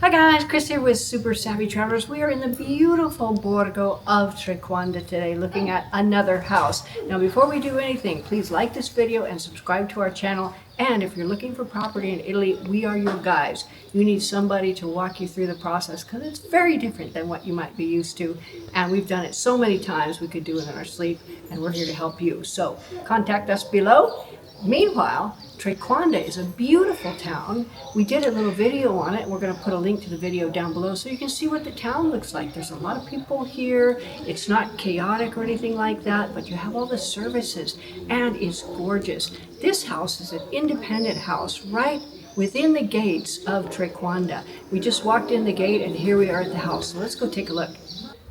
Hi guys, Chris here with Super Savvy Travelers. We are in the beautiful Borgo of Trequanda today looking at another house. Now before we do anything, please like this video and subscribe to our channel. And if you're looking for property in Italy, we are your guys. You need somebody to walk you through the process because it's very different than what you might be used to. And we've done it so many times we could do it in our sleep, and we're here to help you. So contact us below. Meanwhile, Trequanda is a beautiful town. We did a little video on it. We're going to put a link to the video down below so you can see what the town looks like. There's a lot of people here. It's not chaotic or anything like that, but you have all the services and it's gorgeous. This house is an independent house right within the gates of Trequanda. We just walked in the gate and here we are at the house. So let's go take a look.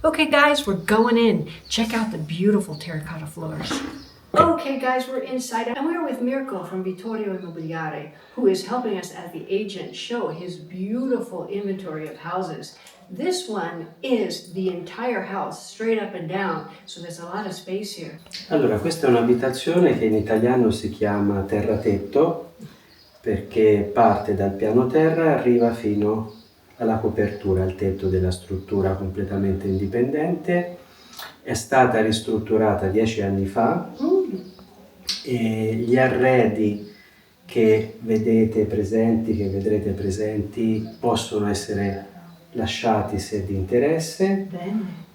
Okay guys, we're going in. Check out the beautiful terracotta floors. Okay guys, we're inside and we're with Mirko from Vittori Immobiliare, who is helping us as the agent show his beautiful inventory of houses. This one is the entire house, straight up and down, so there's a lot of space here. Allora, questa è un'abitazione che in italiano si chiama terratetto perché parte dal piano terra e arriva fino alla copertura, al tetto della struttura completamente indipendente. È stata ristrutturata 10 anni fa e gli arredi che vedete presenti, che vedrete presenti, possono essere lasciati se di interesse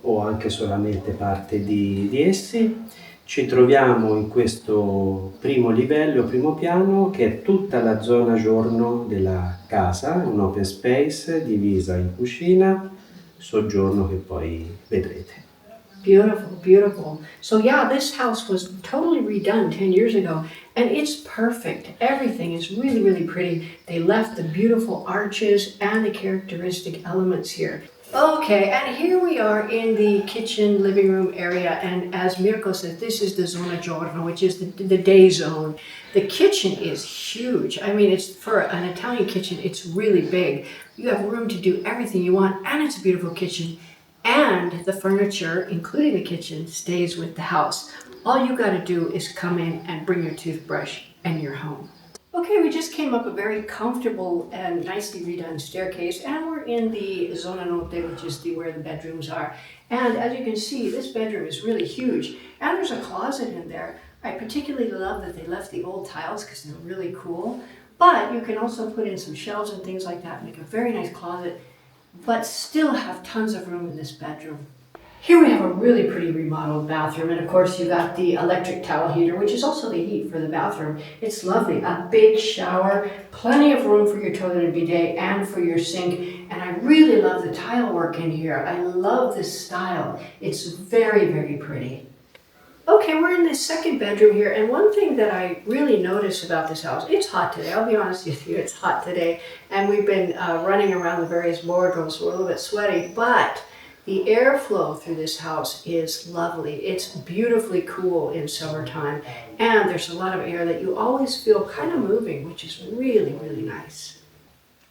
o anche solamente parte di essi. Ci troviamo in questo primo livello, primo piano, che è tutta la zona giorno della casa, un open space divisa in cucina, soggiorno che poi vedrete. Beautiful, beautiful. So yeah, this house was totally redone 10 years ago and it's perfect. Everything is really, really pretty. They left the beautiful arches and the characteristic elements here. Okay, and here we are in the kitchen living room area, and as Mirko said, this is the zona giorno, which is the day zone. The kitchen is huge. I mean, it's for an Italian kitchen, it's really big. You have room to do everything you want, and it's a beautiful kitchen. And the furniture, including the kitchen, stays with the house. All you got to do is come in and bring your toothbrush and you're home. Okay, we just came up a very comfortable and nicely redone staircase, and we're in the zona notte, which is where the bedrooms are. And as you can see, this bedroom is really huge, and there's a closet in there. I particularly love that they left the old tiles because they're really cool. But you can also put in some shelves and things like that, make a very nice closet, but still have tons of room in this bedroom. Here we have a really pretty remodeled bathroom, and of course you got the electric towel heater, which is also the heat for the bathroom. It's lovely, a big shower, plenty of room for your toilet and bidet and for your sink, and I really love the tile work in here. I love this style. It's very, very pretty. Okay, we're in the second bedroom here, and one thing that I really noticed about this house, it's hot today, I'll be honest with you, it's hot today, and we've been running around the various boardrooms, so we're a little bit sweaty, but the airflow through this house is lovely. It's beautifully cool in summertime, and there's a lot of air that you always feel kind of moving, which is really, really nice.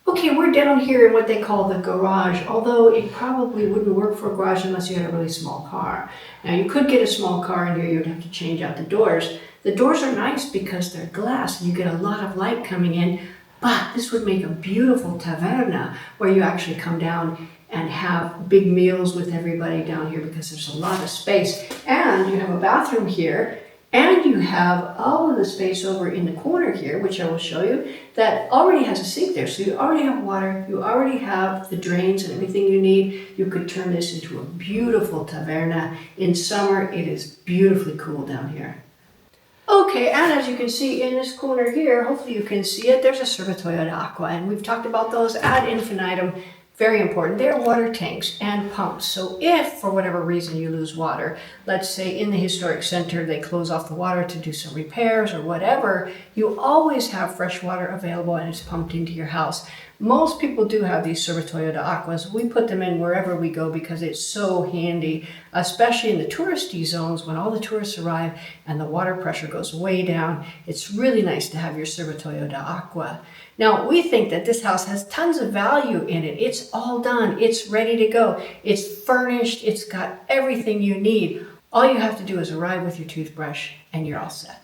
Okay, we're down here in what they call the garage, although it probably wouldn't work for a garage unless you had a really small car. Now, you could get a small car in here, you'd have to change out the doors. The doors are nice because they're glass and you get a lot of light coming in, but this would make a beautiful taverna where you actually come down and have big meals with everybody down here because there's a lot of space. And you have a bathroom here, and you have all of the space over in the corner here, which I will show you, that already has a sink there. So you already have water, you already have the drains and everything you need. You could turn this into a beautiful taverna. In summer, it is beautifully cool down here. Okay, and as you can see in this corner here, hopefully you can see it, there's a serbatoio d'acqua, and we've talked about those ad infinitum. Very important. They're water tanks and pumps. So if, for whatever reason, you lose water, let's say in the historic center, they close off the water to do some repairs or whatever, you always have fresh water available and it's pumped into your house. Most people do have these serbatoio d'acquas. We put them in wherever we go because it's so handy, especially in the touristy zones when all the tourists arrive and the water pressure goes way down. It's really nice to have your serbatoio d'acqua. Now, we think that this house has tons of value in it. It's all done. It's ready to go. It's furnished. It's got everything you need. All you have to do is arrive with your toothbrush and you're all set.